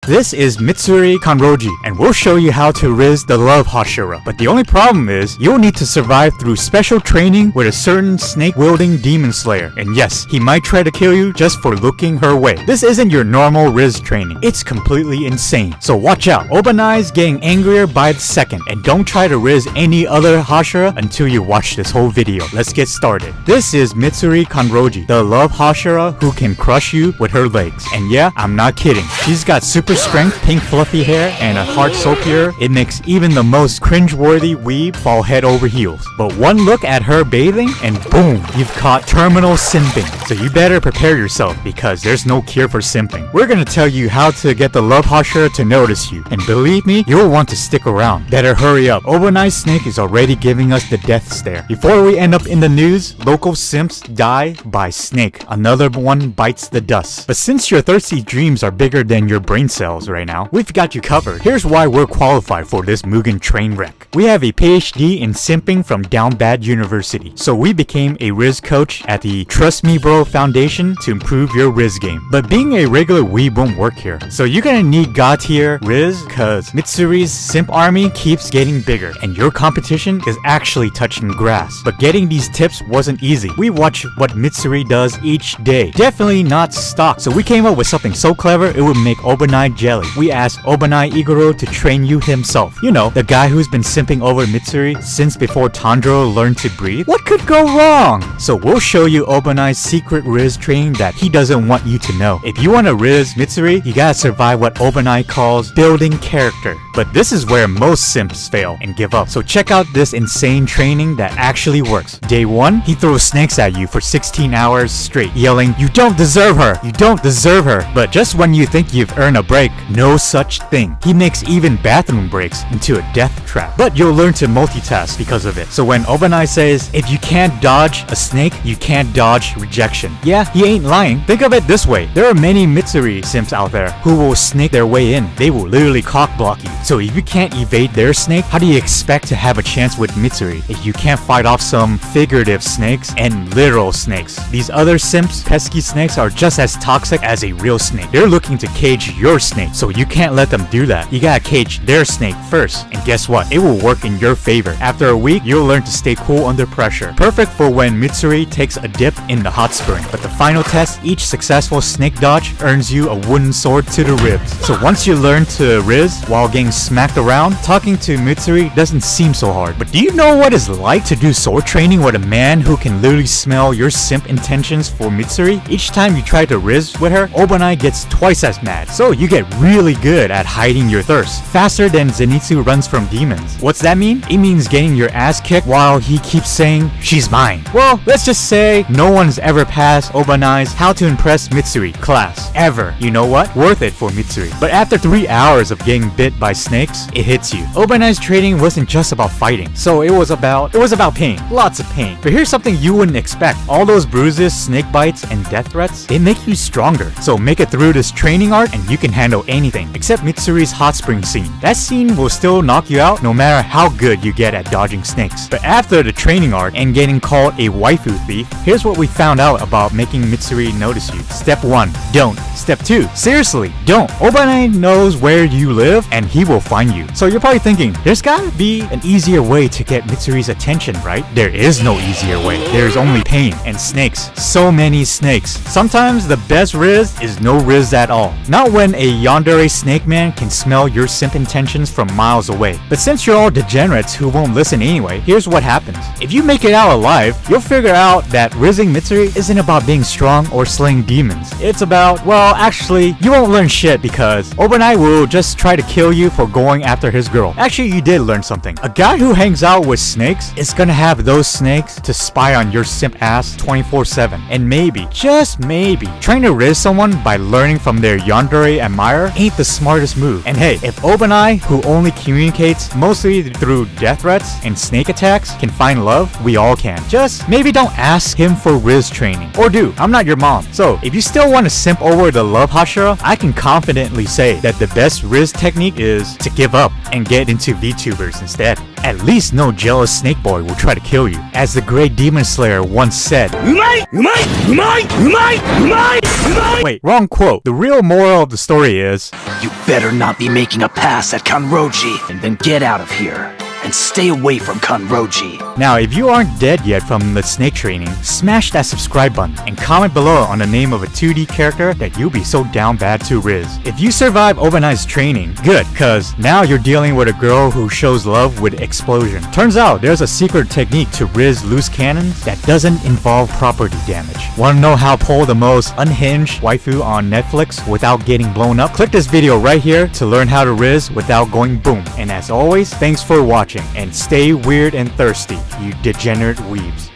This is Mitsuri Kanroji, and we'll show you how to Rizz the Love Hashira. But the only problem is, you'll need to survive through special training with a certain snake-wielding demon slayer. And yes, he might try to kill you just for looking her way. This isn't your normal Rizz training. It's completely insane. So watch out. Obanai's getting angrier by the second, and don't try to Rizz any other Hashira until you watch this whole video. Let's get started. This is Mitsuri Kanroji, the Love Hashira who can crush you with her legs. And yeah, I'm not kidding. She's got super strength, pink fluffy hair, and a heart so pure, it makes even the most cringe-worthy weeb fall head over heels. But one look at her bathing, and boom, you've caught terminal simping. So you better prepare yourself, because there's no cure for simping. We're gonna tell you how to get the Love Hashira to notice you, and believe me, you'll want to stick around. Better hurry up. Obanai's snake is already giving us the death stare. Before we end up in the news, local simps die by snake. Another one bites the dust. But since your thirsty dreams are bigger than your brain cells right now, we've got you covered. Here's why we're qualified for this Mugen train wreck. We have a PhD in simping from Down Bad University, so we became a Rizz coach at the Trust Me Bro Foundation to improve your Rizz game. But being a regular weeb won't work here, so you're gonna need God tier Rizz, cause Mitsuri's simp army keeps getting bigger, and your competition is actually touching grass. But getting these tips wasn't easy. We watch what Mitsuri does each day. Definitely not stock, so we came up with something so clever it would make Obanai jelly. We asked Obanai Iguro to train you himself. You know, the guy who's been simping over Mitsuri since before Tanjiro learned to breathe. What could go wrong? So we'll show you Obanai's secret Rizz training that he doesn't want you to know. If you want to Rizz Mitsuri, you gotta survive what Obanai calls building character. But this is where most simps fail and give up. So check out this insane training that actually works. Day 1, he throws snakes at you for 16 hours straight, yelling, "You don't deserve her! You don't deserve her!" But just when you think you've earned a break, no such thing. He makes even bathroom breaks into a death trap. But you'll learn to multitask because of it. So when Obanai says, if you can't dodge a snake, you can't dodge rejection. Yeah, he ain't lying. Think of it this way. There are many Mitsuri simps out there who will snake their way in. They will literally cock block you. So if you can't evade their snake, how do you expect to have a chance with Mitsuri if you can't fight off some figurative snakes and literal snakes? These other simps, pesky snakes, are just as toxic as a real snake. They're looking to cage your snake, so you can't let them do that. You gotta cage their snake first, and guess what? It will work in your favor. After a week, you'll learn to stay cool under pressure. Perfect for when Mitsuri takes a dip in the hot spring. But the final test, each successful snake dodge earns you a wooden sword to the ribs. So once you learn to Rizz while getting smacked around, talking to Mitsuri doesn't seem so hard. But do you know what it's like to do sword training with a man who can literally smell your simp intentions for Mitsuri? Each time you try to Rizz with her, Obanai gets twice as mad. So you get really good at hiding your thirst, faster than Zenitsu runs from demons. What's that mean? It means getting your ass kicked while he keeps saying, "She's mine." Well, let's just say no one's ever passed Obanai's How to Impress Mitsuri class. Ever. You know what? Worth it for Mitsuri. But after 3 hours of getting bit by snakes, it hits you. Obanai's training wasn't just about fighting. So it was about pain. Lots of pain. But here's something you wouldn't expect. All those bruises, snake bites, and death threats, they make you stronger. So make it through this training arc and you can handle anything except Mitsuri's hot spring scene. That scene will still knock you out no matter how good you get at dodging snakes. But after the training arc and getting called a waifu thief, here's what we found out about making Mitsuri notice you. Step 1, don't. Step 2, seriously, don't. Obanai knows where you live and he will find you. So you're probably thinking, there's gotta be an easier way to get Mitsuri's attention, right? There is no easier way. There's only pain and snakes. So many snakes. Sometimes the best Rizz is no Rizz at all. Not when a yandere snake man can smell your simp intentions from miles away. But since you're all degenerates who won't listen anyway, here's what happens. If you make it out alive, you'll figure out that Rizzing Mitsuri isn't about being strong or slaying demons. It's about, well, actually, you won't learn shit because Obanai will just try to kill you for going after his girl. Actually, you did learn something. A guy who hangs out with snakes is gonna have those snakes to spy on your simp ass 24/7. And maybe, just maybe, trying to Rizz someone by learning from their yandere admirer ain't the smartest move. And hey, if Obanai, who only communicates mostly through death threats and snake attacks, can find love, we all can. Just maybe don't ask him for Rizz training. Or do. I'm not your mom. So if you still want to simp over the Love Hashira, I can confidently say that the best Rizz technique is to give up and get into VTubers instead. At least no jealous snake boy will try to kill you. As the great demon slayer once said, Wait, wrong quote. The real moral of the story is, You better not be making a pass at Kanroji, and then get out of here. And stay away from Kanroji. Now, if you aren't dead yet from the snake training, smash that subscribe button and comment below on the name of a 2D character that you'll be so down bad to Rizz. If you survive Obanai's training, good, cause now you're dealing with a girl who shows love with explosion. Turns out there's a secret technique to Rizz loose cannons that doesn't involve property damage. Wanna know how to pull the most unhinged waifu on Netflix without getting blown up? Click this video right here to learn how to Rizz without going boom. And as always, thanks for watching. And stay weird and thirsty, you degenerate weebs.